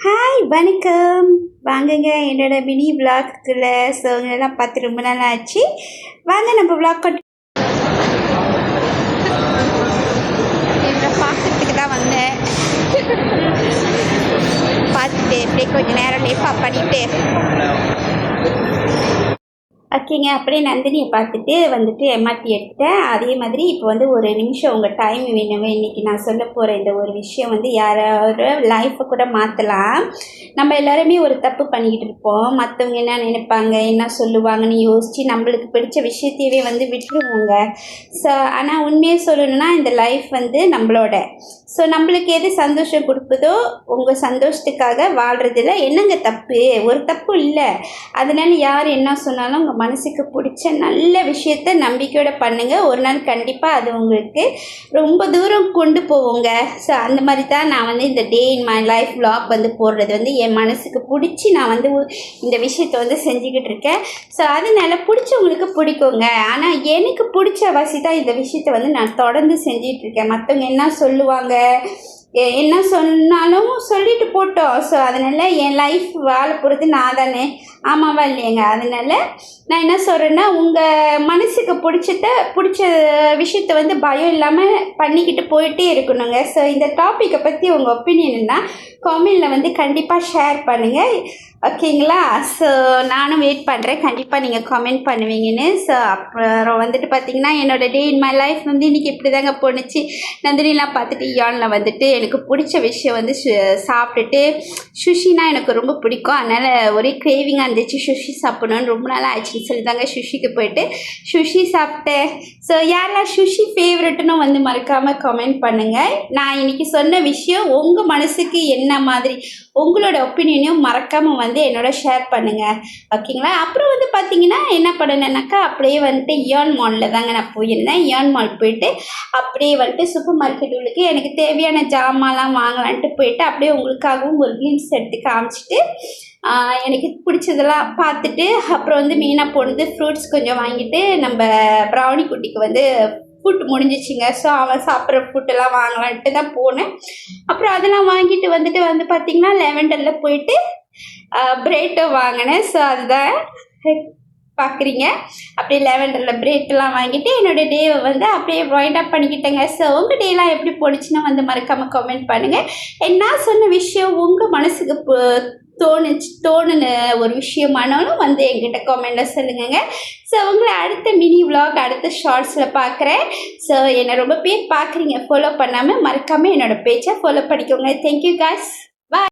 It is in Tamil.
ஹாய் வணக்கம். வாங்குங்க என்னோட மினி விளாக்குள்ள. ஸோ இதெல்லாம் பார்த்து ரொம்ப நாள் ஆச்சு. வாங்க நம்ம விளாக் என்னை பார்க்கறதுக்கு தான் வந்தேன். பார்த்துட்டு அப்படியே கொஞ்சம் நேரம் லேஃபாக பண்ணிவிட்டு ஓகேங்க. அப்படியே நந்தினியை பார்த்துட்டு வந்துட்டு எம்ஆர்டி எடுத்துட்டேன். அதே மாதிரி இப்போ வந்து ஒரு நிமிஷம் உங்கள் டைம் வேணுங்க. இன்றைக்கி நான் சொல்ல போகிற இந்த ஒரு விஷயம் வந்து யாரோட லைஃப்பை கூட மாற்றலாம். நம்ம எல்லாருமே ஒரு தப்பு பண்ணிக்கிட்டு இருப்போம். மற்றவங்க என்ன நினைப்பாங்க, என்ன சொல்லுவாங்கன்னு யோசித்து நம்மளுக்கு பிடிச்ச விஷயத்தையவே வந்து விட்டுருவோங்க. ஸோ ஆனால் உண்மையை சொல்லணுன்னா இந்த லைஃப் வந்து நம்மளோட. ஸோ நம்மளுக்கு எது சந்தோஷம் கொடுக்குதோ உங்கள் சந்தோஷத்துக்காக வாழ்கிறதுல என்னங்க தப்பு? ஒரு தப்பு இல்லை. அதனால யார் என்ன சொன்னாலும் உங்கள் மனசுக்கு பிடிச்ச நல்ல விஷயத்த நம்பிக்கையோட பண்ணுங்கள். ஒரு நாள் கண்டிப்பாக அது உங்களுக்கு ரொம்ப தூரம் கொண்டு போவோங்க. ஸோ அந்த மாதிரி தான் நான் வந்து இந்த டே இன் மை லைஃப் vlog வந்து போடுறது வந்து என் மனசுக்கு பிடிச்சி நான் வந்து இந்த விஷயத்தை வந்து செஞ்சுக்கிட்டு இருக்கேன். ஸோ அதனால பிடிச்சவங்களுக்கு பிடிக்குங்க. ஆனால் எனக்கு பிடிச்ச வாசி தான் இந்த விஷயத்தை வந்து நான் தொடர்ந்து செஞ்சிட்ருக்கேன். மற்றவங்க என்ன சொல்லுவாங்க, என்ன சொன்னாலும் சொல்லிட்டு போட்டோம். ஸோ அதனால் என் லைஃப் வாழ போகிறது நான் தானே, ஆமாவா இல்லையங்க? அதனால் நான் என்ன சொல்கிறேன்னா, உங்கள் மனசுக்கு பிடிச்ச விஷயத்த வந்து பயம் இல்லாமல் பண்ணிக்கிட்டு போயிட்டே இருக்கணுங்க. ஸோ இந்த டாப்பிக்கை பற்றி உங்கள் ஒப்பீனியன்னா காமெண்டில் வந்து கண்டிப்பாக ஷேர் பண்ணுங்கள், ஓகேங்களா? ஸோ நானும் வெயிட் பண்ணுறேன், கண்டிப்பாக நீங்கள் கமெண்ட் பண்ணுவீங்கன்னு. ஸோ அப்புறம் வந்துட்டு பார்த்திங்கன்னா என்னோடய டே இன் மை லைஃப் வந்து இன்றைக்கி இப்படி தாங்க போணுச்சு. நந்தினிலாம் பார்த்துட்டு யானில் வந்துட்டு எனக்கு பிடிச்ச விஷயம் வந்து சாப்பிட்டுட்டு சுஷினா எனக்கு ரொம்ப பிடிக்கும். அதனால் ஒரே கிரேவிங்காக இருந்துச்சு, சுஷி சாப்பிடணுன்னு ரொம்ப நாள் ஆச்சுன்னு சொல்லி தாங்க சுஷிக்கு போயிட்டு சுஷி சாப்பிட்டேன். ஸோ யாரெல்லாம் சுஷி ஃபேவரெட்டுன்னு வந்து மறக்காமல் கமெண்ட் பண்ணுங்கள். நான் இன்றைக்கி சொன்ன விஷயம் உங்கள் மனசுக்கு என்ன மாதிரி, உங்களோட ஒப்பீனியனையும் மறக்காமல் வந்து என்னோட ஷேர் பண்ணுங்கள், ஓகேங்களா? அப்புறம் வந்து பார்த்திங்கன்னா என்ன பண்ணணுன்னாக்கா, அப்படியே வந்துட்டு இயான் மாலில் தாங்க நான் போயிருந்தேன். இயான் மால் போயிட்டு அப்படியே வந்துட்டு சூப்பர் மார்க்கெட் உள்ளுக்கு எனக்கு தேவையான ஜாமான்லாம் வாங்கலான்ட்டு போயிட்டு அப்படியே உங்களுக்காகவும் ஒரு கிளிம்ஸ் எடுத்து காமிச்சிட்டு எனக்கு பிடிச்சதெல்லாம் பார்த்துட்டு அப்புறம் வந்து மெயினாக போனது ஃப்ரூட்ஸ் கொஞ்சம் வாங்கிட்டு நம்ம ப்ரௌனி குட்டிக்கு வந்து ஃபுட் முடிஞ்சிச்சிங்க. ஸோ அவன் சாப்பிட்ற ஃபுட்டெல்லாம் வாங்கலான்ட்டு தான் போனேன். அப்புறம் அதெல்லாம் வாங்கிட்டு வந்து பார்த்திங்கன்னா லெவண்டரில் போயிட்டு பிரெட்டை வாங்கினேன். ஸோ அதுதான் பார்க்குறீங்க. அப்படியே லெவண்டரில் பிரெட்டெல்லாம் வாங்கிட்டு என்னோடய டேவை வந்து அப்படியே வைண்ட் அப் பண்ணிக்கிட்டேங்க. ஸோ உங்கள் டேலாம் எப்படி போணுச்சுன்னா வந்து மறக்காமல் கமெண்ட் பண்ணுங்கள். நான் சொன்ன விஷயம் உங்கள் மனசுக்கு தோணுன ஒரு விஷயமானாலும் வந்து என்கிட்ட கமெண்டில் சொல்லுங்க. ஸோ உங்களை அடுத்த மினி விளாக் அடுத்த ஷார்ட்ஸில் பார்க்குறேன். ஸோ என்னை ரொம்ப பேர் பார்க்குறீங்க, ஃபாலோ பண்ணாமல் மறக்காமல் என்னோடய பேஜை ஃபாலோ பண்ணிக்கோங்க. Thank you guys.